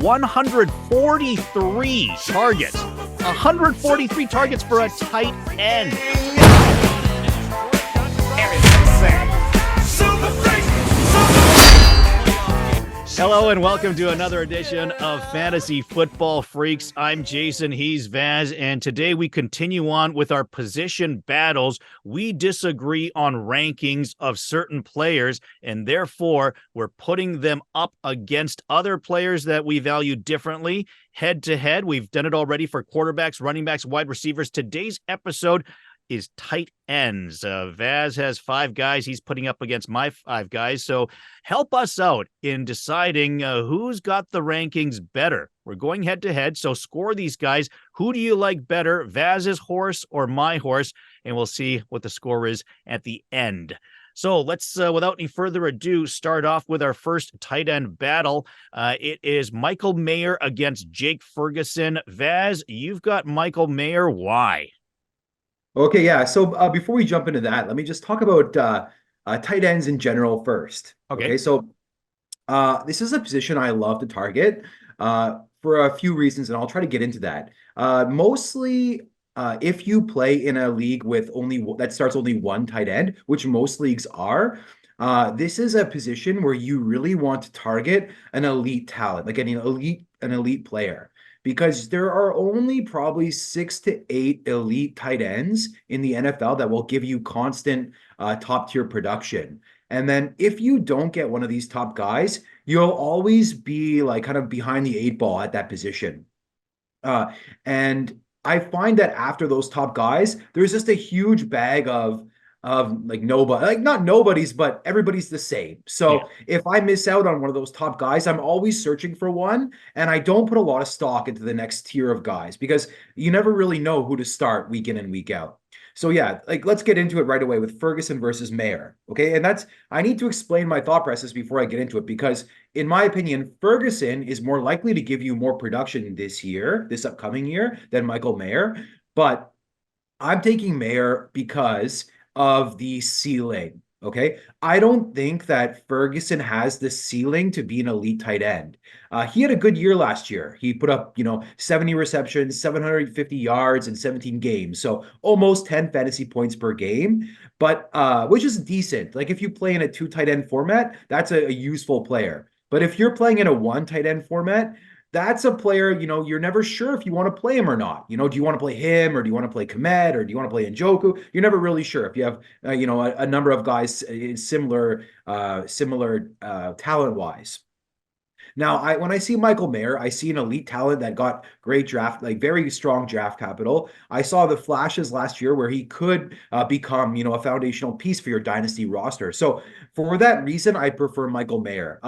143 targets. 143 targets for a tight end. Hello and welcome to another edition of Fantasy Football Freaks. I'm Jason, he's Vaz, and today we continue on with our position battles. We disagree on rankings of certain players, and therefore we're putting them up against other players that we value differently, head to head. We've done it already for quarterbacks, running backs, wide receivers. Today's episode is tight ends. Vaz has 5 guys he's putting up against my 5 guys. So help us out in deciding who's got the rankings better. We're going head to head. So score these guys. Who do you like better, Vaz's horse or my horse? And we'll see what the score is at the end. So let's, without any further ado, start off with our first tight end battle. It is Michael Mayer against Jake Ferguson. Vaz, you've got Michael Mayer. Why? Okay, yeah. So before we jump into that, let me just talk about tight ends in general first. Okay. So this is a position I love to target for a few reasons, and I'll try to get into that. Mostly, if you play in a league with that starts only one tight end, which most leagues are, this is a position where you really want to target an elite talent, like an elite player. Because there are only probably 6 to 8 elite tight ends in the NFL that will give you constant top-tier production. And then if you don't get one of these top guys, you'll always be like kind of behind the 8 ball at that position. And I find that after those top guys, there's just a huge bag of like nobody, like not nobody's, but everybody's the same. So if I miss out on one of those top guys, I'm always searching for one, and I don't put a lot of stock into the next tier of guys because you never really know who to start week in and week out. So yeah, like let's get into it right away with Ferguson versus Mayer. Okay. And I need to explain my thought process before I get into it, because in my opinion, Ferguson is more likely to give you more production this upcoming year, than Michael Mayer. But I'm taking Mayer because of the ceiling. Okay. I don't think that Ferguson has the ceiling to be an elite tight end. He had a good year last year. He put up, 70 receptions, 750 yards in 17 games. So almost 10 fantasy points per game, but which is decent. Like if you play in a 2 tight end format, that's a useful player. But if you're playing in a 1 tight end format, that's a player, you're never sure if you want to play him or not. Do you want to play him, or do you want to play Komet, or do you want to play Njoku? You're never really sure if you have, a number of guys similar talent-wise. Now, when I see Michael Mayer, I see an elite talent that got great draft, like very strong draft capital. I saw the flashes last year where he could become, a foundational piece for your dynasty roster. So for that reason, I prefer Michael Mayer.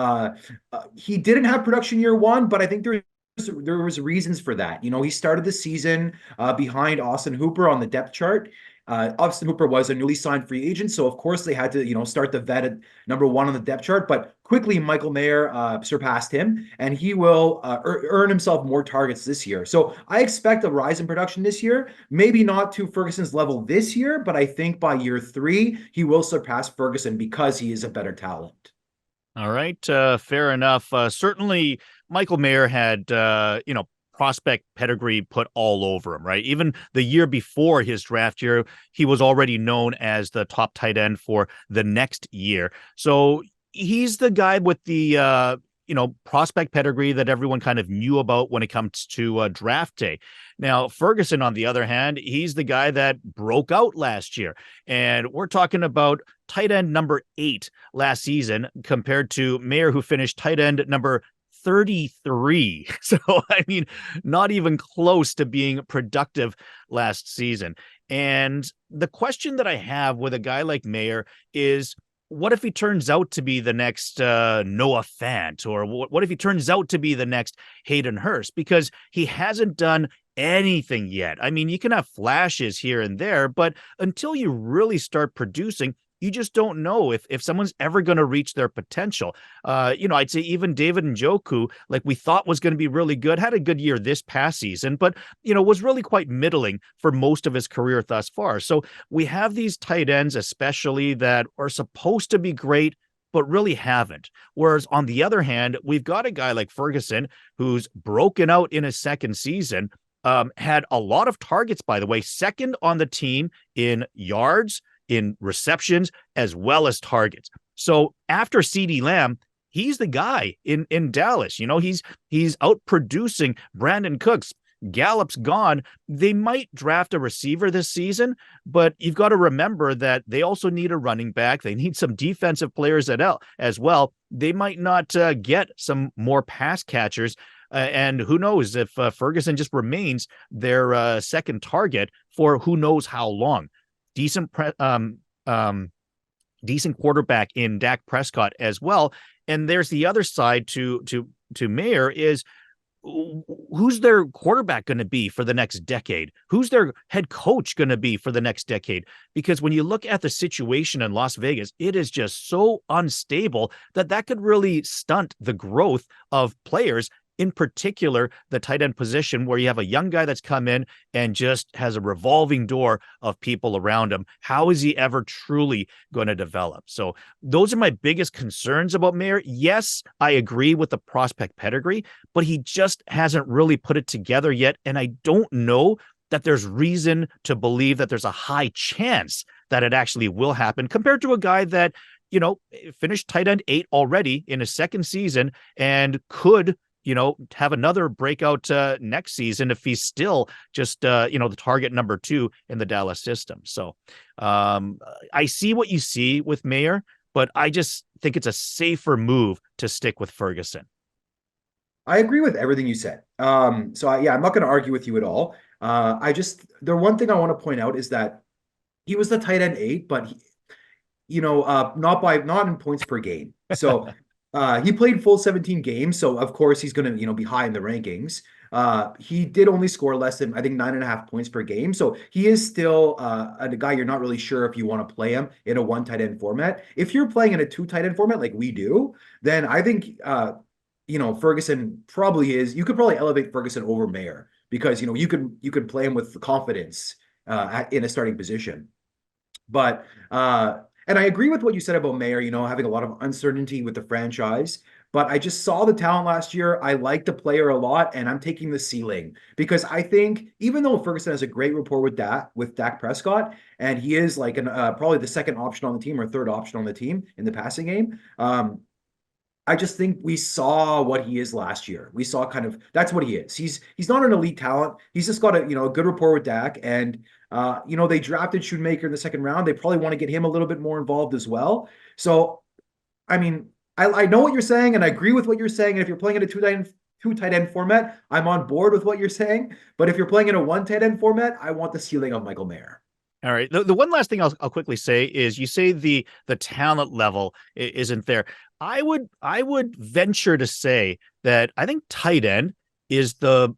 He didn't have production year 1, but I think there was reasons for that. He started the season behind Austin Hooper on the depth chart. Austin Hooper was a newly signed free agent, so of course they had to, start the vet at number 1 on the depth chart. But quickly, Michael Mayer surpassed him, and he will earn himself more targets this year. So I expect a rise in production this year. Maybe not to Ferguson's level this year, but I think by year 3 he will surpass Ferguson because he is a better talent. All right, fair enough. Certainly, Michael Mayer had, prospect pedigree put all over him, right? Even the year before his draft year, he was already known as the top tight end for the next year. So he's the guy with the, prospect pedigree that everyone kind of knew about when it comes to draft day. Now, Ferguson, on the other hand, he's the guy that broke out last year. And we're talking about tight end number 8 last season compared to Mayer, who finished tight end number 33. So, not even close to being productive last season. And the question that I have with a guy like Mayer is, what if he turns out to be the next Noah Fant? Or what if he turns out to be the next Hayden Hurst? Because he hasn't done anything yet. You can have flashes here and there, but until you really start producing, you just don't know if someone's ever going to reach their potential. I'd say even David Njoku, like we thought was going to be really good, had a good year this past season, but, was really quite middling for most of his career thus far. So we have these tight ends, especially that are supposed to be great, but really haven't. Whereas on the other hand, we've got a guy like Ferguson who's broken out in his second season, had a lot of targets, by the way, second on the team in yards, in receptions, as well as targets. So after CeeDee Lamb, he's the guy in Dallas. He's out producing Brandon Cooks. Gallup's gone. They might draft a receiver this season, but you've got to remember that they also need a running back. They need some defensive players as well. They might not get some more pass catchers. And who knows if Ferguson just remains their second target for who knows how long. Decent quarterback in Dak Prescott as well. And there's the other side to Mayer is, who's their quarterback going to be for the next decade? Who's their head coach going to be for the next decade? Because when you look at the situation in Las Vegas, it is just so unstable that could really stunt the growth of players, in particular the tight end position, where you have a young guy that's come in and just has a revolving door of people around him. How is he ever truly going to develop? So those are my biggest concerns about Mayer. Yes, I agree with the prospect pedigree, but he just hasn't really put it together yet. And I don't know that there's reason to believe that there's a high chance that it actually will happen compared to a guy that, finished tight end 8 already in his second season and could have another breakout next season if he's still just, the target number 2 in the Dallas system. So I see what you see with Mayer, but I just think it's a safer move to stick with Ferguson. I agree with everything you said. I'm not going to argue with you at all. The one thing I want to point out is that he was the tight end 8, but not in points per game. So he played full 17 games, so of course he's going to, be high in the rankings. He did only score less than, I think, 9.5 points per game. So he is still a guy you're not really sure if you want to play him in a 1 tight end format. If you're playing in a 2 tight end format like we do, then I think, Ferguson probably is. You could probably elevate Ferguson over Mayer because, you could play him with confidence in a starting position. But and I agree with what you said about Mayer, having a lot of uncertainty with the franchise. But I just saw the talent last year. I like the player a lot, and I'm taking the ceiling because I think even though Ferguson has a great rapport with Dak Prescott, and he is like probably the second option on the team or third option on the team in the passing game, I just think we saw what he is last year. We saw that's what he is. He's not an elite talent. He's just got a good rapport with Dak, and they drafted Shoemaker in the second round. They probably want to get him a little bit more involved as well. So, I mean, I know what you're saying, and I agree with what you're saying. And if you're playing in a two tight end format, I'm on board with what you're saying. But if you're playing in a 1 tight end format, I want the ceiling of Michael Mayer. All right. The one last thing I'll quickly say is you say the talent level isn't there. I would venture to say that I think tight end is the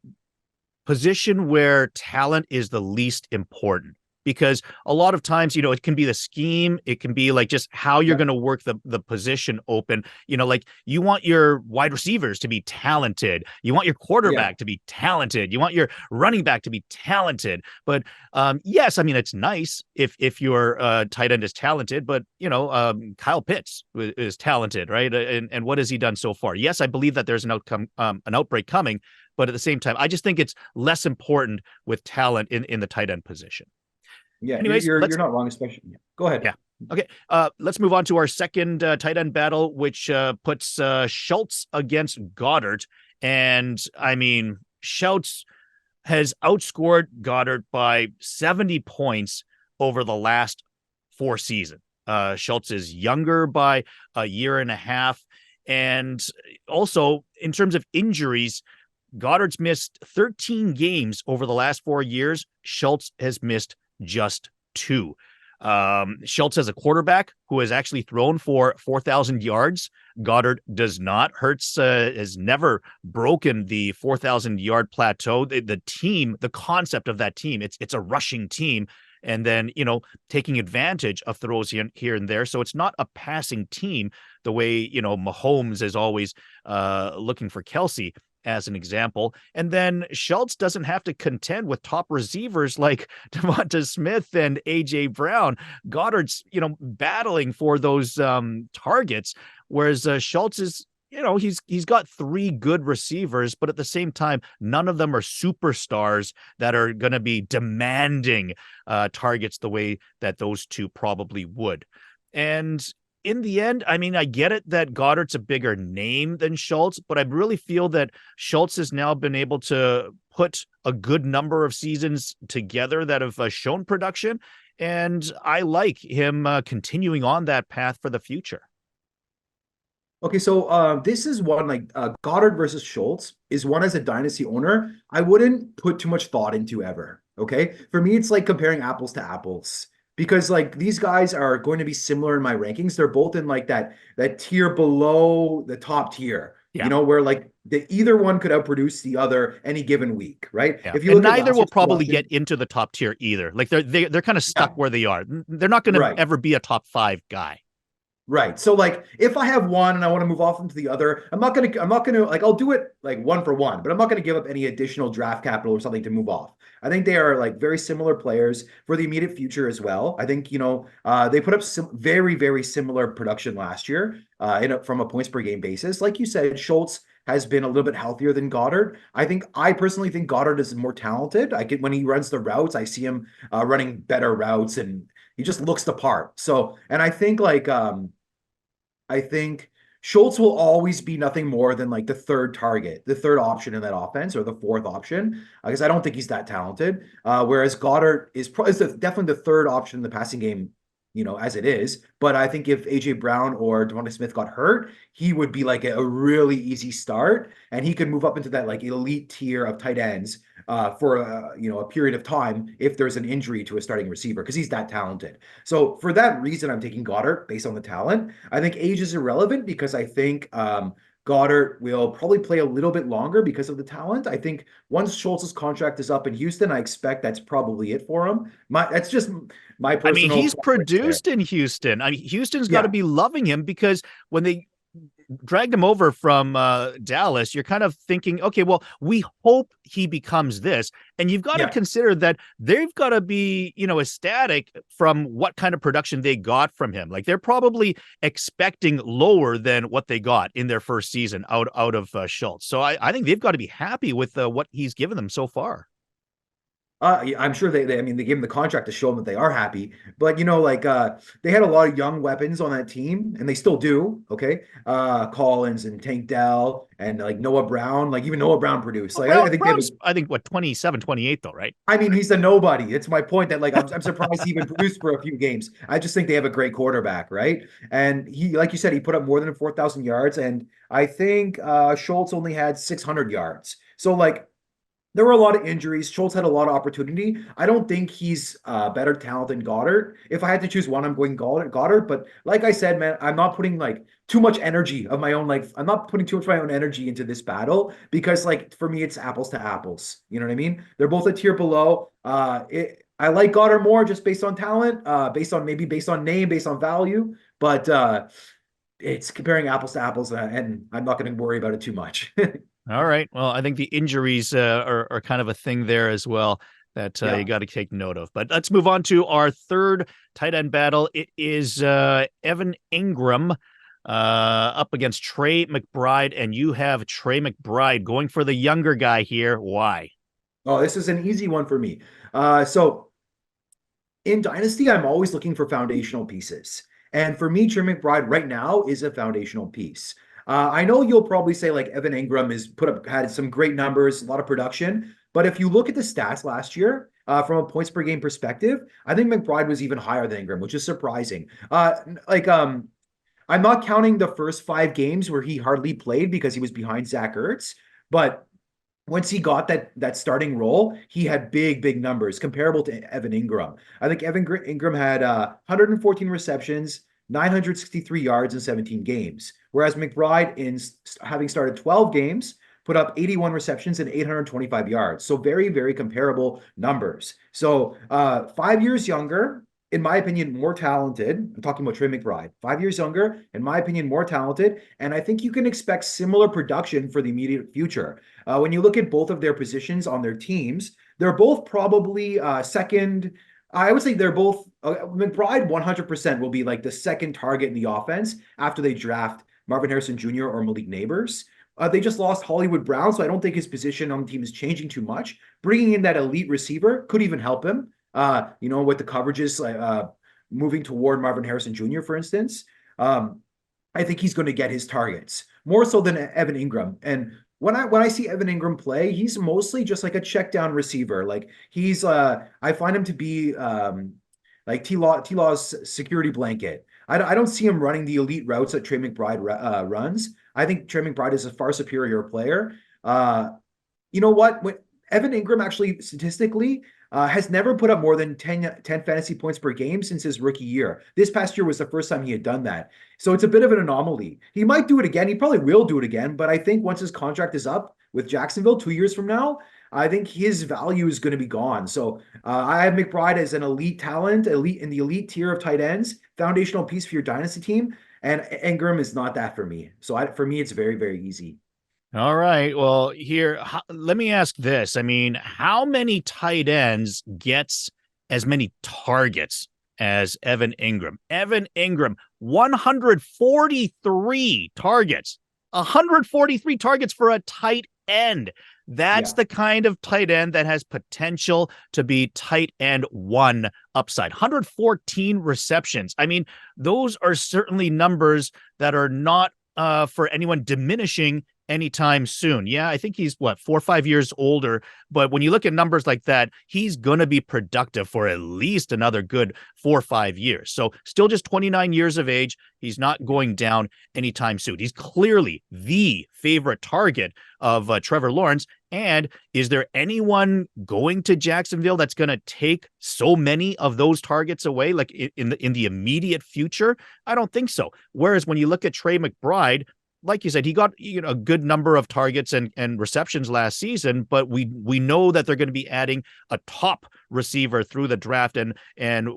position where talent is the least important, because a lot of times, it can be the scheme. It can be like just how you're going to work the position open. Like you want your wide receivers to be talented. You want your quarterback to be talented. You want your running back to be talented. But yes, I mean, it's nice if your tight end is talented, but Kyle Pitts is talented, right? And what has he done so far? Yes, I believe that there's an outbreak coming, but at the same time, I just think it's less important with talent in the tight end position. Yeah, anyways, you're not wrong, especially. Yeah. Go ahead. Yeah. Okay. Let's move on to our second tight end battle, which puts Schultz against Goddard. And I mean, Schultz has outscored Goddard by 70 points over the last 4 seasons. Schultz is younger by a year and a half. And also, in terms of injuries, Goddard's missed 13 games over the last 4 years. Schultz has missed just 2. Schultz has a quarterback who has actually thrown for 4,000 yards. Goddard does not. Hurts has never broken the 4,000 yard plateau. The team, the concept of that team, it's a rushing team. And then, taking advantage of throws here and there. So it's not a passing team the way, Mahomes is always looking for Kelsey. as an example. And then Schultz doesn't have to contend with top receivers like Devonta Smith and AJ Brown. Goddard's, battling for those targets, whereas Schultz is, he's got three good receivers, but at the same time, none of them are superstars that are going to be demanding targets the way that those two probably would. And in the end, I mean, I get it that Goddard's a bigger name than Schultz, but I really feel that Schultz has now been able to put a good number of seasons together that have shown production. And I like him continuing on that path for the future. Okay, so this is one like Goddard versus Schultz is one as a dynasty owner I wouldn't put too much thought into ever. Okay, for me it's like comparing apples to apples because like these guys are going to be similar in my rankings. They're both in like that tier below the top tier. Yeah. Where like either one could outproduce the other any given week, right? Yeah. If you And look at neither last will year's probably production, get into the top tier either. Like they're kind of stuck yeah, where they are. They're not going to right. ever be a top five guy. Right. So like if I have one and I want to move off into the other, I'm not gonna like I'll do it like one for one, but I'm not gonna give up any additional draft capital or something to move off. I think they are like very similar players for the immediate future as well. I think, they put up some very, very similar production last year from a points per game basis. Like you said, Schultz has been a little bit healthier than Goddard. I personally think Goddard is more talented. When he runs the routes, I see him running better routes and he just looks the part. So, and I think Schultz will always be nothing more than like the third target, the third option in that offense, or the fourth option, because I don't think he's that talented. Whereas Goddard is definitely the third option in the passing game, as it is. But I think if AJ Brown or Devonta Smith got hurt, he would be like a really easy start, and he could move up into that like elite tier of tight ends for a period of time if there's an injury to a starting receiver because he's that talented. So for that reason, I'm taking Goddard based on the talent. I think age is irrelevant because I think Goddard will probably play a little bit longer because of the talent. I think once Schultz's contract is up in Houston, I expect that's probably it for him. That's just my I mean, personal he's preference there. produced in Houston. I mean, Houston's got to Yeah, be loving him because when they dragged him over from Dallas, you're kind of thinking, okay, well, we hope he becomes this. And you've got to yeah. consider that they've got to be, ecstatic from what kind of production they got from him. Like they're probably expecting lower than what they got in their first season out of Schultz. So I think they've got to be happy with what he's given them so far. Yeah, I'm sure I mean, they gave him the contract to show them that they are happy. But they had a lot of young weapons on that team, and they still do. Okay, Collins and Tank Dell and like Noah Brown, like even Noah Brown produced. Well, Like I think they have. Brown's, I think, what, 27, 28 though, right? I mean, he's a nobody. It's my point that like I'm surprised he even produced for a few games. I just think they have a great quarterback, right? And he, like you said, he put up more than 4,000 yards, and I think Schultz only had 600 yards. So like there were a lot of injuries. Schultz had a lot of opportunity. I don't think he's better talent than Goddard. If I had to choose one, I'm going Goddard. But like I said, man, I'm not putting like too much energy of my own. Like I'm not putting too much of my own energy into this battle because like for me, it's apples to apples. You know what I mean? They're both a tier below. I like Goddard more just based on talent, based on name, based on value. But it's comparing apples to apples, and I'm not going to worry about it too much. All right. Well, I think the injuries are kind of a thing there as well that you Yeah. got to take note of. But let's move on to our third tight end battle. It is Evan Ingram up against Trey McBride, and you have Trey McBride going for the younger guy here. Why? Oh, this is an easy one for me. So in Dynasty, I'm always looking for foundational pieces. And for me, Trey McBride right now is a foundational piece. I know you'll probably say like Evan Ingram had some great numbers, a lot of production. But if you look at the stats last year, from a points per game perspective, I think McBride was even higher than Ingram, which is surprising. I'm not counting the first 5 games where he hardly played because he was behind Zach Ertz, but once he got that starting role, he had big numbers comparable to Evan Ingram. I think Evan Ingram had 114 receptions, 963 yards in 17 games, whereas McBride, in having started 12 games, put up 81 receptions and 825 yards. So very, very comparable numbers. So 5 years younger, in my opinion, more talented. I'm talking about Trey McBride, 5 years younger, in my opinion, more talented. And I think you can expect similar production for the immediate future. When you look at both of their positions on their teams, they're both probably second. I would say they're both, McBride 100% will be like the second target in the offense after they draft Marvin Harrison Jr. or Malik Neighbors. They just lost Hollywood Brown, so I don't think his position on the team is changing too much. Bringing in that elite receiver could even help him. With the coverages moving toward Marvin Harrison Jr., for instance. I think he's going to get his targets more so than Evan Ingram. And when I see Evan Ingram play, he's mostly just like a check down receiver. Like he's I find him to be like T-Law's security blanket. I don't see him running the elite routes that Trey McBride runs. I think Trey McBride is a far superior player. You know what? When Evan Ingram actually statistically has never put up more than 10 fantasy points per game since his rookie year. This past year was the first time he had done that. So it's a bit of an anomaly. He might do it again. He probably will do it again. But I think once his contract is up with Jacksonville 2 years from now, I think his value is going to be gone. So I have McBride as an elite talent, elite in the elite tier of tight ends, foundational piece for your dynasty team. And Ingram is not that for me. So for me, it's very, very easy. All right. Well, here, let me ask this. I mean, how many tight ends gets as many targets as Evan Ingram? Evan Ingram, 143 targets, 143 targets for a tight end. That's the kind of tight end that has potential to be tight end one upside. 114 receptions. I mean, those are certainly numbers that are not for anyone diminishing anytime soon. Yeah, I think he's 4 or 5 years older, but when you look at numbers like that, he's going to be productive for at least another good 4 or 5 years. So still just 29 years of age. He's not going down anytime soon. He's clearly the favorite target of Trevor Lawrence. And is there anyone going to Jacksonville that's going to take so many of those targets away, like in the immediate future? I don't think so. Whereas when you look at Trey McBride, like you said, he got a good number of targets and receptions last season, but we know that they're going to be adding a top receiver through the draft, and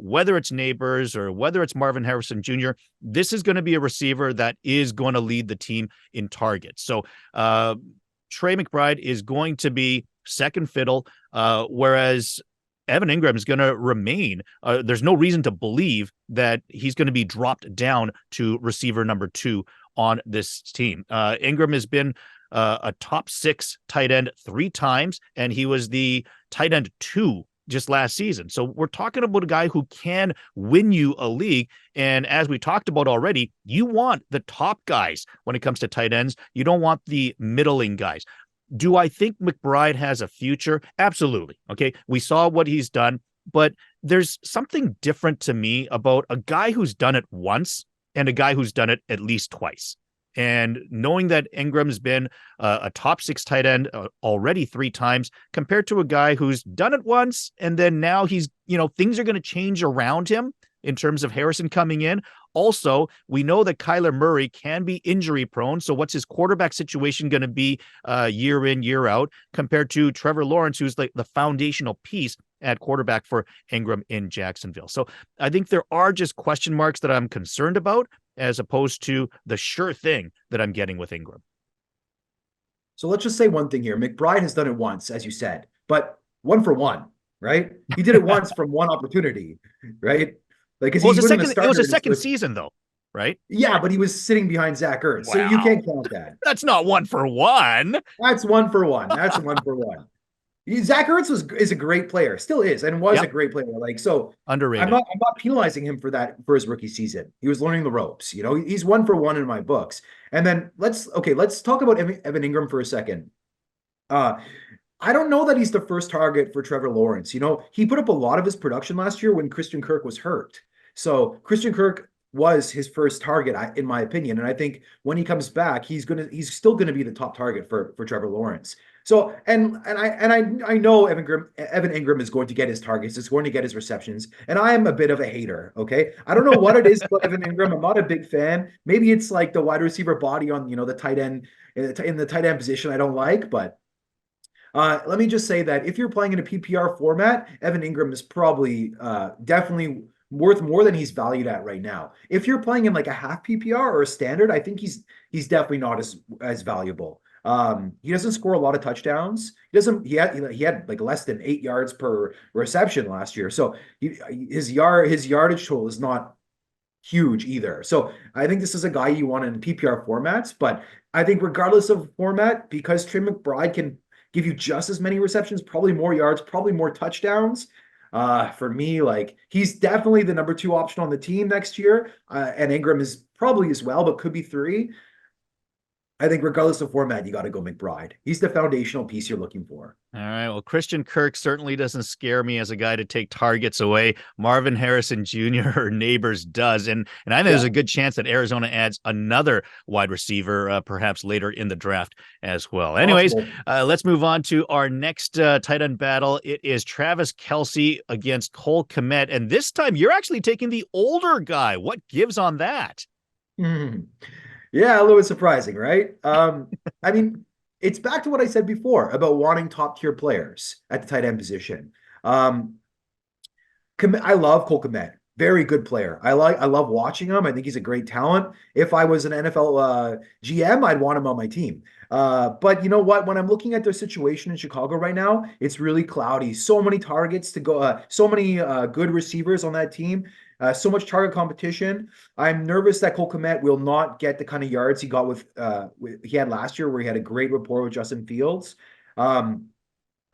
whether it's Neighbors or whether it's Marvin Harrison Jr., this is going to be a receiver that is going to lead the team in targets. So Trey McBride is going to be second fiddle, whereas Evan Ingram is going to remain. There's no reason to believe that he's going to be dropped down to receiver number 2 on this team. Ingram has been a top 6 tight end 3 times, and he was the tight end 2 just last season. So we're talking about a guy who can win you a league. And as we talked about already, you want the top guys when it comes to tight ends. You don't want the middling guys. Do I think McBride has a future? Absolutely. Okay. We saw what he's done, but there's something different to me about a guy who's done it once and a guy who's done it at least twice. And knowing that Ingram's been a top 6 tight end already 3 times compared to a guy who's done it once, and then now he's, things are going to change around him in terms of Harrison coming in. Also, we know that Kyler Murray can be injury prone. So what's his quarterback situation going to be year in, year out compared to Trevor Lawrence, who's like the foundational piece at quarterback for Ingram in Jacksonville. So I think there are just question marks that I'm concerned about as opposed to the sure thing that I'm getting with Ingram. So let's just say one thing here. McBride has done it once, as you said, but 1 for 1, right? He did it once from one opportunity, right? Like, because Well, he wasn't a starter. it was a second season, though, right? Yeah, but he was sitting behind Zach Ertz, so you Wow. can't count that. That's not 1 for 1. That's 1 for 1. That's 1 for 1. Zach Ertz is a great player, still is, and was a great player. Like, so underrated. I'm not penalizing him for that for his rookie season. He was learning the ropes. He's 1 for 1 in my books. And then let's talk about Evan Ingram for a second. I don't know that he's the first target for Trevor Lawrence. He put up a lot of his production last year when Christian Kirk was hurt. So Christian Kirk was his first target, in my opinion. And I think when he comes back, he's still gonna be the top target for Trevor Lawrence. So and I know Evan Ingram is going to get his targets. It's going to get his receptions. And I am a bit of a hater. Okay, I don't know what it is about Evan Ingram. I'm not a big fan. Maybe it's like the wide receiver body on the tight end in the tight end position I don't like, but. Let me just say that if you're playing in a PPR format, Evan Ingram is probably definitely worth more than he's valued at right now. If you're playing in like a half PPR or a standard, I think he's definitely not as valuable. He doesn't score a lot of touchdowns. He had like less than 8 yards per reception last year. So his yardage total is not huge either. So I think this is a guy you want in PPR formats, but I think regardless of format, because Trey McBride can give you just as many receptions, probably more yards, probably more touchdowns. For me, like he's definitely the number 2 option on the team next year, and Ingram is probably as well, but could be 3. I think regardless of format, you got to go McBride. He's the foundational piece you're looking for. All right. Well, Christian Kirk certainly doesn't scare me as a guy to take targets away. Marvin Harrison Jr. or Neighbors does. And I think there's Yeah, a good chance that Arizona adds another wide receiver, perhaps later in the draft as well. Anyways, possible. let's move on to our next tight end battle. It is Travis Kelce against Cole Kmet. And this time you're actually taking the older guy. What gives on that? Hmm. Yeah, a little bit surprising, right? I mean, it's back to what I said before about wanting top tier players at the tight end position. Um, I love Cole Kmet. Very good player. I love watching him. I think he's a great talent. If I was an NFL GM, I'd want him on my team. But you know what? When I'm looking at their situation in Chicago right now, it's really cloudy. So many targets to go, so many good receivers on that team, so much target competition. I'm nervous that Cole Kmet will not get the kind of yards he got with he had last year, where he had a great rapport with Justin Fields. Um,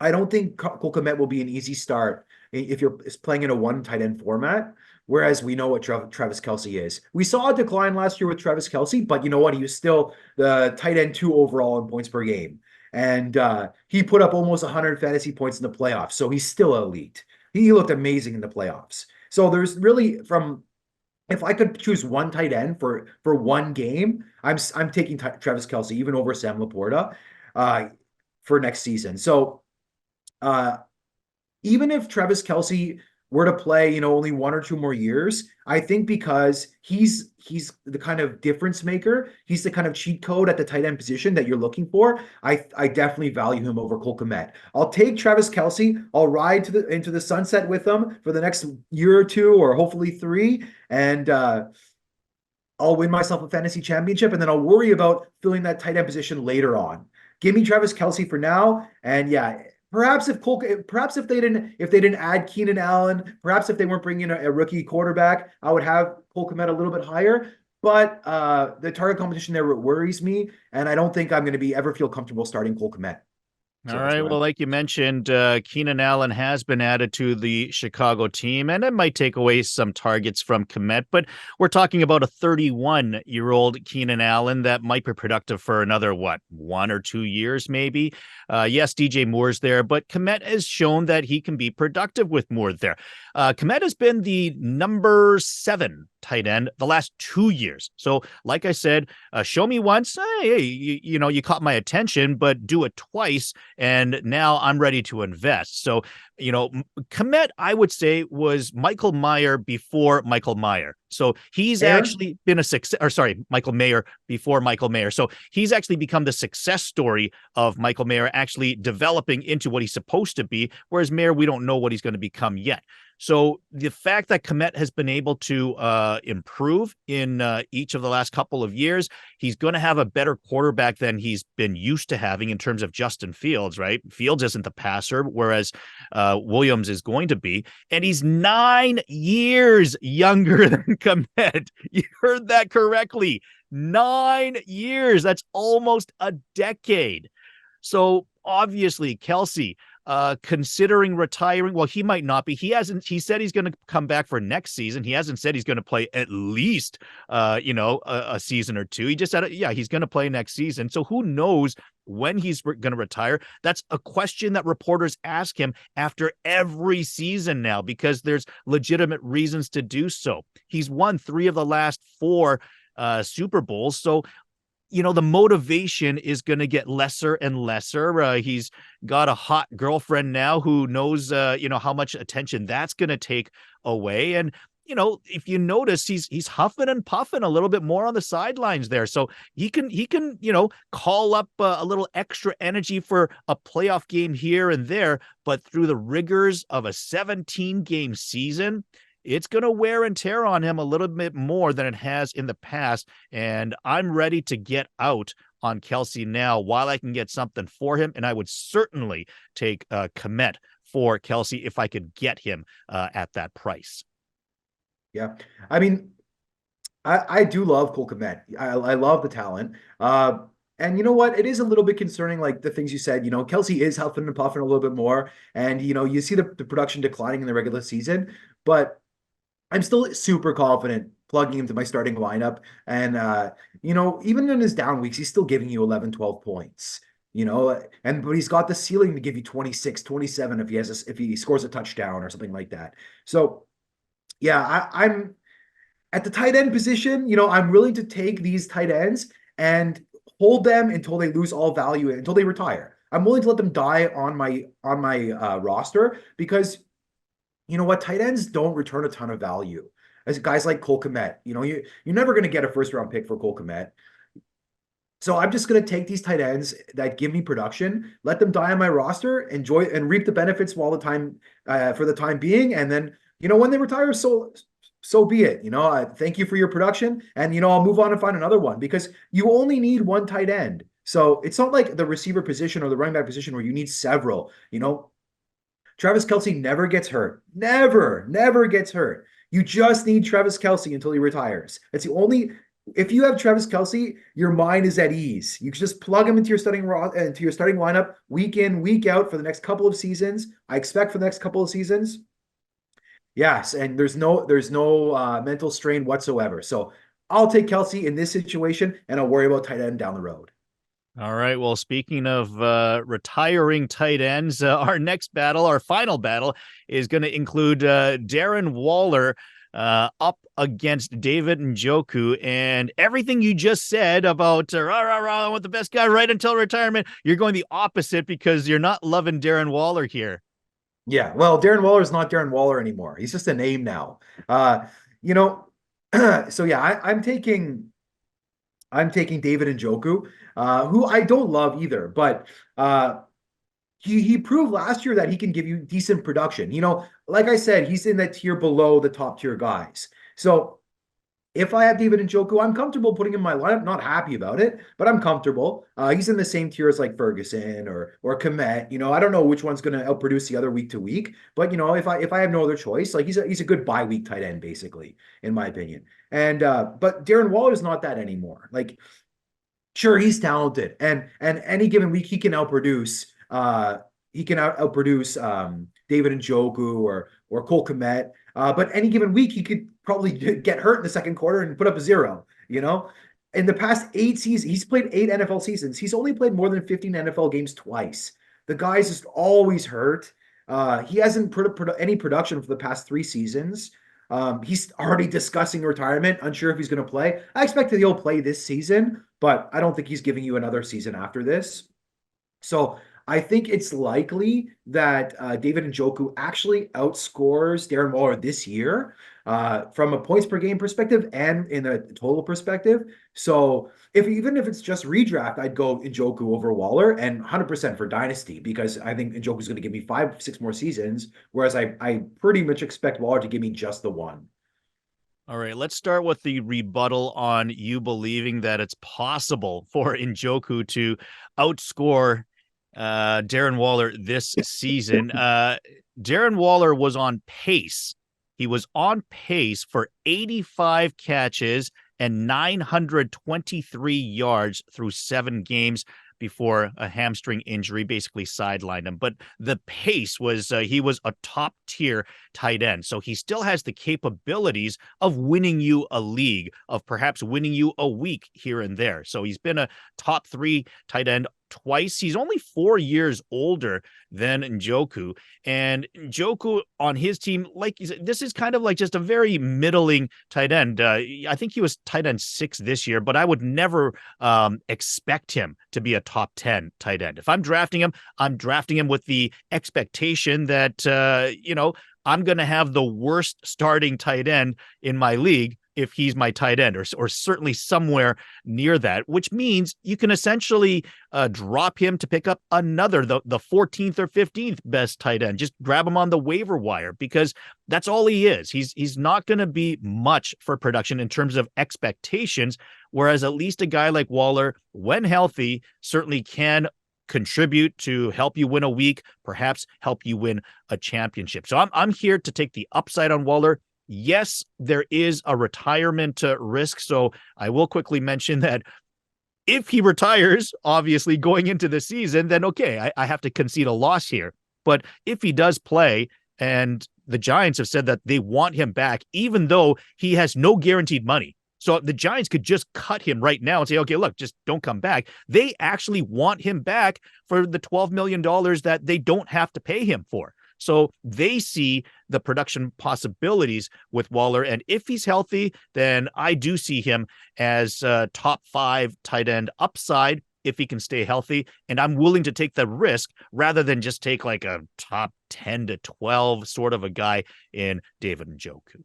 I don't think Cole Kmet will be an easy start if you're playing in a one tight end format. Whereas we know what Travis Kelce is. We saw a decline last year with Travis Kelce, but you know what? He was still the tight end 2 overall in points per game. And he put up almost 100 fantasy points in the playoffs. So he's still elite. He looked amazing in the playoffs. So there's really if I could choose one tight end for one game, I'm taking Travis Kelce even over Sam Laporta uh, for next season. So uh, even if Travis Kelce were to play, only 1 or 2 more years, I think because he's the kind of difference maker, he's the kind of cheat code at the tight end position that you're looking for. I definitely value him over Cole Kmet. I'll take Travis Kelce. I'll ride into the sunset with him for the next year or 2, or hopefully 3, and I'll win myself a fantasy championship, and then I'll worry about filling that tight end position later on. Give me Travis Kelce for now, and yeah, perhaps if they didn't add Keenan Allen, perhaps if they weren't bringing a rookie quarterback, I would have Cole Kmet a little bit higher. But the target competition there worries me, and I don't think I'm going to be ever feel comfortable starting Cole Kmet. All So that's right. what Well, I'm. like you mentioned, Keenan Allen has been added to the Chicago team, and it might take away some targets from Kmet, but we're talking about a 31-year-old Keenan Allen that might be productive for another, 1 or 2 years, maybe. Yes, DJ Moore's there, but Kmet has shown that he can be productive with Moore there. Kmet has been the number 7 tight end the last 2 years. So, like I said, show me once, hey, you caught my attention, but do it twice and now I'm ready to invest. So, Kmet, I would say, was Michael Mayer before Michael Mayer. So he's Fair. actually been a success, or sorry, Michael Mayer before Michael Mayer. So he's actually become the success story of Michael Mayer actually developing into what he's supposed to be, whereas Mayer, we don't know what he's going to become yet. So the fact that Kmet has been able to improve in each of the last couple of years, he's going to have a better quarterback than he's been used to having in terms of Justin Fields, right? Fields isn't the passer, whereas Williams is going to be. And he's 9 years younger than Kmet. You heard that correctly. 9 years. That's almost a decade. So obviously, Kelce, considering retiring. Well, he might not be. He said he's going to come back for next season. He hasn't said he's going to play at least, a season or 2. He just said, yeah, he's going to play next season. So who knows when he's going to retire? That's a question that reporters ask him after every season now, because there's legitimate reasons to do so. He's won 3 of the last 4 Super Bowls. So the motivation is going to get lesser and lesser. He's got a hot girlfriend now who knows, how much attention that's going to take away. And, if you notice, he's huffing and puffing a little bit more on the sidelines there. So he can, call up a little extra energy for a playoff game here and there, but through the rigors of a 17-game season, it's going to wear and tear on him a little bit more than it has in the past. And I'm ready to get out on Kelsey now while I can get something for him. And I would certainly take Kmet for Kelsey if I could get him at that price. Yeah. I mean, I do love Cole Kmet. I love the talent. And you know what? It is a little bit concerning, like the things you said. Kelsey is huffing and puffing a little bit more. And, you see the production declining in the regular season. But I'm still super confident plugging him to my starting lineup. And, even in his down weeks, he's still giving you 11, 12 points. But he's got the ceiling to give you 26, 27 if he scores a touchdown or something like that. So, yeah, I'm at the tight end position. I'm willing to take these tight ends and hold them until they lose all value, until they retire. I'm willing to let them die on my roster because you know what? Tight ends don't return a ton of value. As guys like Cole Kmet, you're never going to get a first round pick for Cole Kmet. So I'm just going to take these tight ends that give me production, let them die on my roster, enjoy and reap the benefits while the time for the time being, and then when they retire, so be it. Thank you for your production, and I'll move on and find another one because you only need one tight end. So it's not like the receiver position or the running back position where you need several. Travis Kelce never gets hurt. Never gets hurt. You just need Travis Kelce until he retires. If you have Travis Kelce, your mind is at ease. You can just plug him into your starting lineup week in, week out for the next couple of seasons. I expect for the next couple of seasons. Yes, and there's no mental strain whatsoever. So I'll take Kelce in this situation, and I'll worry about tight end down the road. All right. Well, speaking of retiring tight ends, our final battle is going to include Darren Waller up against David Njoku. And everything you just said about I want the best guy right until retirement, you're going the opposite because you're not loving Darren Waller here. Yeah, well, Darren Waller is not Darren Waller anymore. He's just a name now. So yeah, I'm taking David Njoku, who I don't love either, but he proved last year that he can give you decent production. Like I said, he's in that tier below the top tier guys. So if I have David Njoku, I'm comfortable putting him in my lineup. Not happy about it, but I'm comfortable. He's in the same tier as like Ferguson or Komet. I don't know which one's going to outproduce the other week to week, but if I have no other choice, like he's a good bye week tight end basically, in my opinion. And but Darren Waller is not that anymore. Like, sure, he's talented, and any given week he can outproduce. David Njoku or Cole Kmet. But any given week, he could probably get hurt in the second quarter and put up a 0. In the past 8 seasons, he's played 8 NFL seasons. He's only played more than 15 NFL games twice. The guy's just always hurt. He hasn't put any production for the past 3 seasons. He's already discussing retirement, unsure if he's going to play. I expect that he'll play this season, but I don't think he's giving you another season after this. So I think it's likely that David Njoku actually outscores Darren Waller this year from a points per game perspective and in a total perspective. So even if it's just redraft, I'd go Njoku over Waller and 100% for Dynasty because I think Njoku is going to give me 5, 6 more seasons, whereas I pretty much expect Waller to give me just the one. All right, let's start with the rebuttal on you believing that it's possible for Njoku to outscore Darren Waller this season. Darren Waller was on pace. He was on pace for 85 catches and 923 yards through 7 games before a hamstring injury basically sidelined him. But the pace was, he was a top tier tight end. So he still has the capabilities of winning you a league, of perhaps winning you a week here and there. So he's been a top 3 tight end twice. He's only 4 years older than Njoku, and Njoku on his team, like you said, this is kind of like just a very middling tight end. I think he was tight end 6 this year, but I would never expect him to be a top 10 tight end. If I'm drafting him, I'm drafting him with the expectation that, I'm going to have the worst starting tight end in my league if he's my tight end, or certainly somewhere near that, which means you can essentially drop him to pick up another, the 14th or 15th best tight end. Just grab him on the waiver wire, because that's all he is. He's not going to be much for production in terms of expectations, whereas at least a guy like Waller, when healthy, certainly can contribute to help you win a week, perhaps help you win a championship. So I'm here to take the upside on Waller. Yes, there is a retirement risk. So I will quickly mention that if he retires, obviously going into the season, then okay, I have to concede a loss here. But if he does play, and the Giants have said that they want him back, even though he has no guaranteed money. So the Giants could just cut him right now and say, okay, look, just don't come back. They actually want him back for the $12 million that they don't have to pay him for. So they see the production possibilities with Waller. And if he's healthy, then I do see him as top 5 tight end upside if he can stay healthy. And I'm willing to take the risk rather than just take like a top 10 to 12 sort of a guy in David Njoku.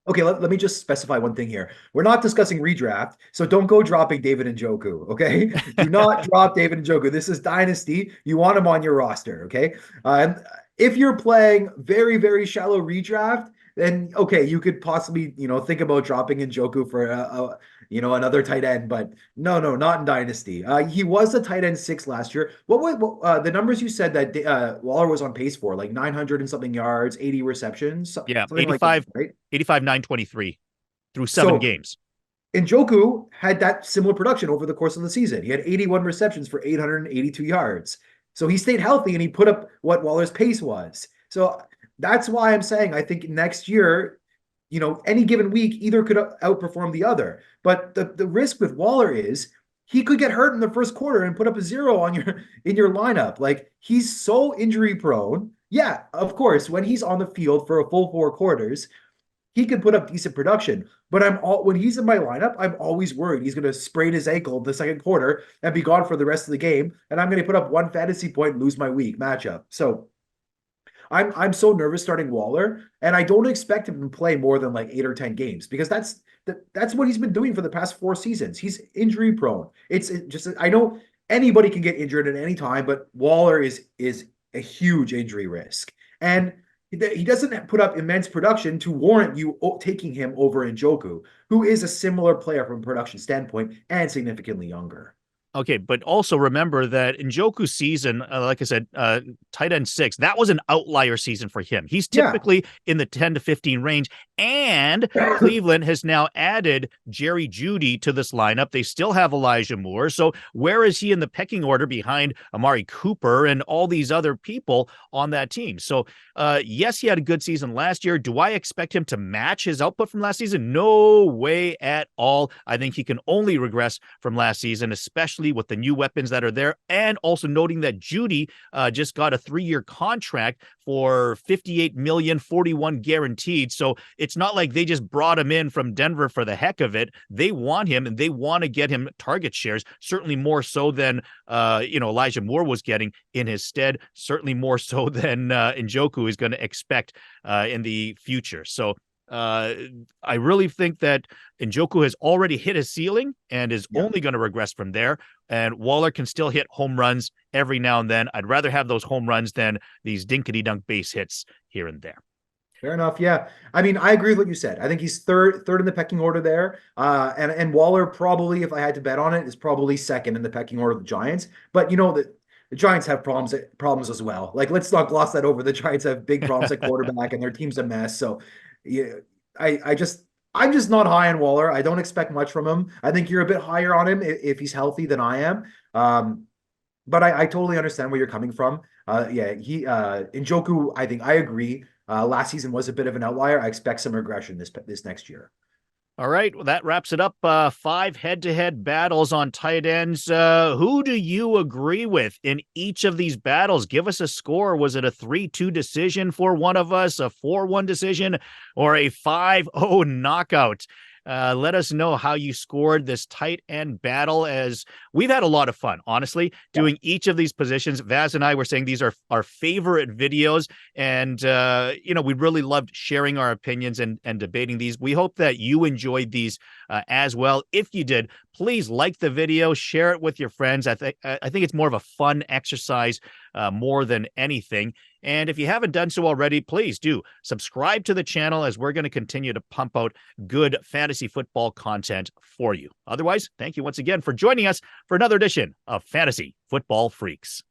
Okay, let me just specify one thing here. We're not discussing redraft, so don't go dropping David Njoku, okay? Do not drop David Njoku. This is Dynasty. You want him on your roster, okay? And if you're playing very, very shallow redraft, then okay, you could possibly, think about dropping Njoku for another tight end, but no, not in Dynasty. He was a tight end 6 last year. What was the numbers you said that Waller was on pace for? Like 900 and something yards, 80 receptions, Yeah, something 85, like that, right? 85, 923 through 7 games. Njoku had that similar production over the course of the season. He had 81 receptions for 882 yards. So he stayed healthy and he put up what Waller's pace was. So that's why I'm saying I think next year, any given week either could outperform the other. But the risk with Waller is he could get hurt in the first quarter and put up a 0 in your lineup. Like, he's so injury prone. Yeah, of course, when he's on the field for a full 4 quarters, he can put up decent production. But when he's in my lineup, I'm always worried he's going to sprain his ankle in the second quarter and be gone for the rest of the game. And I'm going to put up 1 fantasy point and lose my week matchup. So I'm so nervous starting Waller, and I don't expect him to play more than like 8 or 10 games, because that's what he's been doing for the past 4 seasons. He's injury prone. It's just, I know anybody can get injured at any time, but Waller is a huge injury risk. And he doesn't put up immense production to warrant you taking him over Njoku, who is a similar player from a production standpoint and significantly younger. Okay, but also remember that Njoku's season, like I said, tight end 6, that was an outlier season for him. He's typically in the 10 to 15 range, and Cleveland has now added Jerry Jeudy to this lineup. They still have Elijah Moore. So where is he in the pecking order behind Amari Cooper and all these other people on that team? So yes, he had a good season last year. Do I expect him to match his output from last season? No way at all. I think he can only regress from last season, especially with the new weapons that are there, and also noting that Jeudy just got a 3-year contract for $58 million, 41 guaranteed. So it's not like they just brought him in from Denver for the heck of it. They want him, and they want to get him target shares, certainly more so than Elijah Moore was getting in his stead, certainly more so than Njoku is going to expect in the future. So I really think that Njoku has already hit his ceiling and is only going to regress from there. And Waller can still hit home runs every now and then. I'd rather have those home runs than these dinkety-dunk base hits here and there. Fair enough. Yeah. I mean, I agree with what you said. I think he's third in the pecking order there. And Waller probably, if I had to bet on it, is probably second in the pecking order of the Giants. But the Giants have problems as well. Like, let's not gloss that over. The Giants have big problems at quarterback, and their team's a mess. So yeah, I'm just not high on Waller. I don't expect much from him. I think you're a bit higher on him if he's healthy than I am. But I totally understand where you're coming from. Njoku, I think I agree. Last season was a bit of an outlier. I expect some regression this next year. All right, well, that wraps it up. 5 head-to-head battles on tight ends. Who do you agree with in each of these battles? Give us a score. Was it a 3-2 decision for one of us, a 4-1 decision, or a 5-0 knockout? Let us know how you scored this tight end battle, as we've had a lot of fun, honestly, Yeah. doing each of these positions. Vaz and I were saying these are our favorite videos, and we really loved sharing our opinions and debating these. We hope that you enjoyed these as well. If you did, please like the video, share it with your friends. I think it's more of a fun exercise more than anything. And if you haven't done so already, please do subscribe to the channel, as we're going to continue to pump out good fantasy football content for you. Otherwise, thank you once again for joining us for another edition of Fantasy Football Freaks.